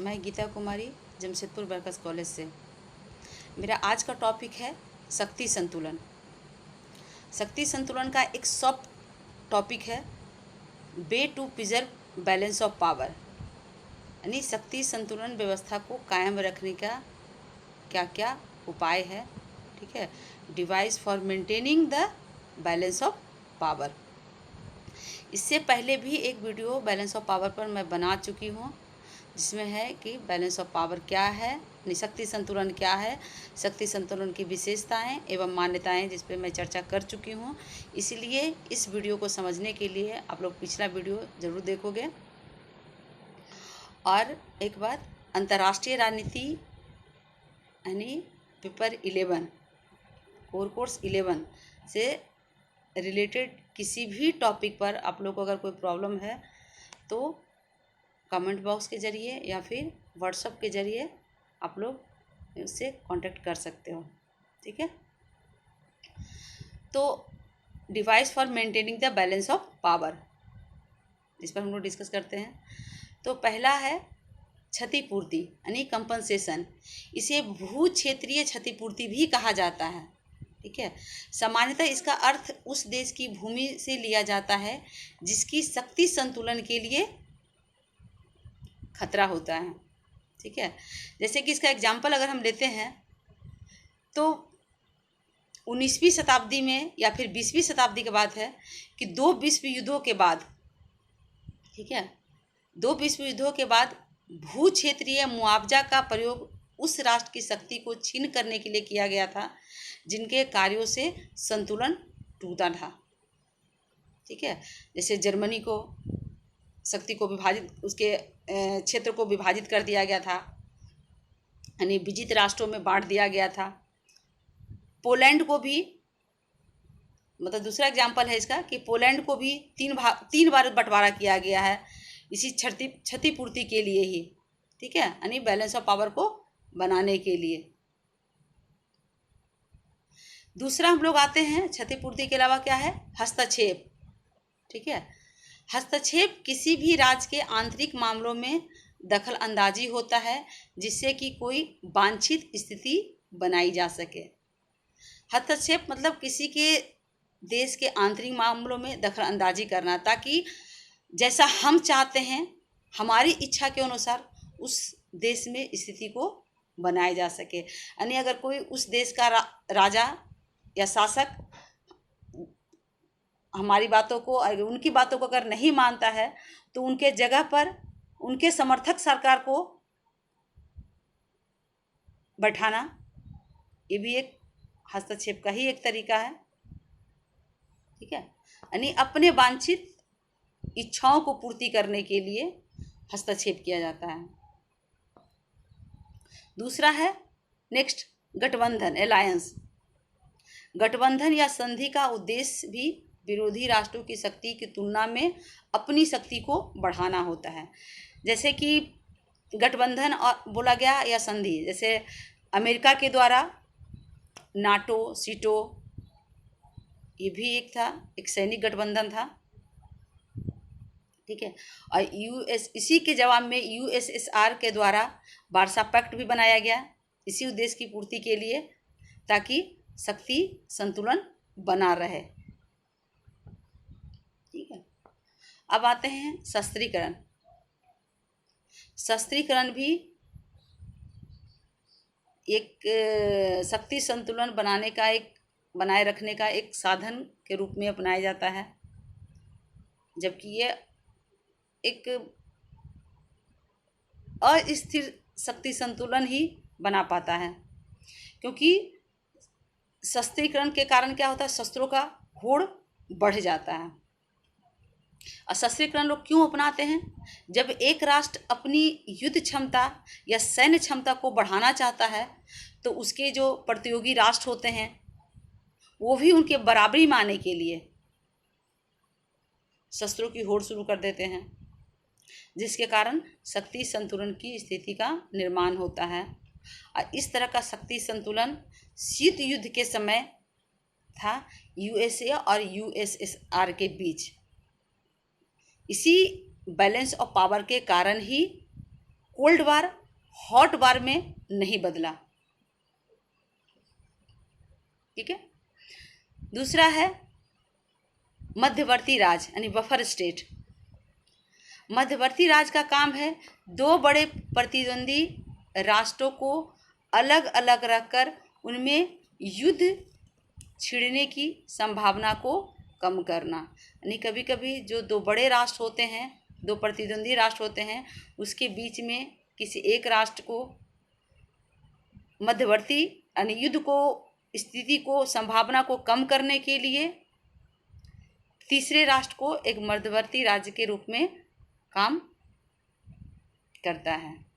मैं गीता कुमारी जमशेदपुर बरकस कॉलेज से। मेरा आज का टॉपिक है शक्ति संतुलन। शक्ति संतुलन का एक सब टॉपिक है way to preserve balance of power, यानी शक्ति संतुलन व्यवस्था को कायम रखने का क्या क्या उपाय है। ठीक है, device for maintaining the balance of power. इससे पहले भी एक वीडियो बैलेंस ऑफ पावर पर मैं बना चुकी हूँ, जिसमें है कि बैलेंस ऑफ पावर क्या है, शक्ति संतुलन क्या है, शक्ति संतुलन की विशेषताएं एवं मान्यताएं, जिस पे मैं चर्चा कर चुकी हूँ। इसलिए इस वीडियो को समझने के लिए आप लोग पिछला वीडियो ज़रूर देखोगे। और एक बात, अंतर्राष्ट्रीय राजनीति यानी पेपर 11 कोर कोर्स 11 से रिलेटेड किसी भी टॉपिक पर आप लोग को अगर कोई प्रॉब्लम है तो कमेंट बॉक्स के ज़रिए या फिर व्हाट्सएप के ज़रिए आप लोग उससे कांटेक्ट कर सकते हो। ठीक है, तो device for maintaining the balance of power, इस पर हम लोग डिस्कस करते हैं। तो पहला है क्षतिपूर्ति यानी कंपनसेशन। इसे भू क्षेत्रीय क्षतिपूर्ति भी कहा जाता है। ठीक है, सामान्यतः इसका अर्थ उस देश की भूमि से लिया जाता है जिसकी शक्ति संतुलन के लिए खतरा होता है। ठीक है, जैसे कि इसका एग्जाम्पल अगर हम लेते हैं तो 19वीं शताब्दी में या फिर 20वीं शताब्दी के बाद है कि दो विश्व युद्धों के बाद, ठीक है, दो विश्व युद्धों के बाद भू क्षेत्रीय मुआवजा का प्रयोग उस राष्ट्र की शक्ति को छीन करने के लिए किया गया था जिनके कार्यों से संतुलन टूटा था। ठीक है, जैसे जर्मनी को शक्ति को विभाजित, उसके क्षेत्र को विभाजित कर दिया गया था, यानी विजित राष्ट्रों में बांट दिया गया था। पोलैंड को भी, मतलब दूसरा एग्जाम्पल है इसका कि पोलैंड को भी तीन बार बंटवारा किया गया है इसी क्षतिपूर्ति के लिए ही। ठीक है, यानी बैलेंस ऑफ पावर को बनाने के लिए। दूसरा हम लोग आते हैं क्षतिपूर्ति के अलावा क्या है, हस्तक्षेप। ठीक है, हस्तक्षेप किसी भी राज्य के आंतरिक मामलों में दखल अंदाजी होता है जिससे कि कोई वांछित स्थिति बनाई जा सके। हस्तक्षेप मतलब किसी के देश के आंतरिक मामलों में दखल अंदाजी करना, ताकि जैसा हम चाहते हैं हमारी इच्छा के अनुसार उस देश में स्थिति को बनाया जा सके। यानी अगर कोई उस देश का राजा या शासक हमारी बातों को, उनकी बातों को अगर नहीं मानता है तो उनके जगह पर उनके समर्थक सरकार को बैठाना, ये भी एक हस्तक्षेप का ही एक तरीका है। ठीक है, यानी अपने वांछित इच्छाओं को पूर्ति करने के लिए हस्तक्षेप किया जाता है। दूसरा है नेक्स्ट, गठबंधन, अलायंस। गठबंधन या संधि का उद्देश्य भी विरोधी राष्ट्रों की शक्ति की तुलना में अपनी शक्ति को बढ़ाना होता है। जैसे कि गठबंधन और बोला गया या संधि, जैसे अमेरिका के द्वारा नाटो, सीटो, ये भी एक था, एक सैनिक गठबंधन था। ठीक है, और इसी के जवाब में यूएसएसआर के द्वारा वार्सा पैक्ट भी बनाया गया इसी उद्देश्य की पूर्ति के लिए, ताकि शक्ति संतुलन बना रहे। ठीक है, अब आते हैं शस्त्रीकरण। शस्त्रीकरण भी एक शक्ति संतुलन बनाए रखने का एक साधन के रूप में अपनाया जाता है, जबकि ये एक अस्थिर शक्ति संतुलन ही बना पाता है। क्योंकि शस्त्रीकरण के कारण क्या होता है, शस्त्रों का होड़ बढ़ जाता है। और शस्त्रीकरण लोग क्यों अपनाते हैं? जब एक राष्ट्र अपनी युद्ध क्षमता या सैन्य क्षमता को बढ़ाना चाहता है तो उसके जो प्रतियोगी राष्ट्र होते हैं वो भी उनके बराबरी माने के लिए शस्त्रों की होड़ शुरू कर देते हैं, जिसके कारण शक्ति संतुलन की स्थिति का निर्माण होता है। और इस तरह का शक्ति संतुलन शीत युद्ध के समय था यूएसए और यूएसएसआर के बीच। इसी बैलेंस ऑफ पावर के कारण ही कोल्ड वार हॉट वार में नहीं बदला। ठीक है। दूसरा है मध्यवर्ती राज यानी बफर स्टेट। मध्यवर्ती राज का काम है दो बड़े प्रतिद्वंदी राष्ट्रों को अलग अलग रखकर उनमें युद्ध छिड़ने की संभावना को कम करना। यानी कभी कभी जो दो बड़े राष्ट्र होते हैं, दो प्रतिद्वंदी राष्ट्र होते हैं, उसके बीच में किसी एक राष्ट्र को मध्यवर्ती यानी युद्ध को स्थिति को संभावना को कम करने के लिए तीसरे राष्ट्र को एक मध्यवर्ती राज्य के रूप में काम करता है।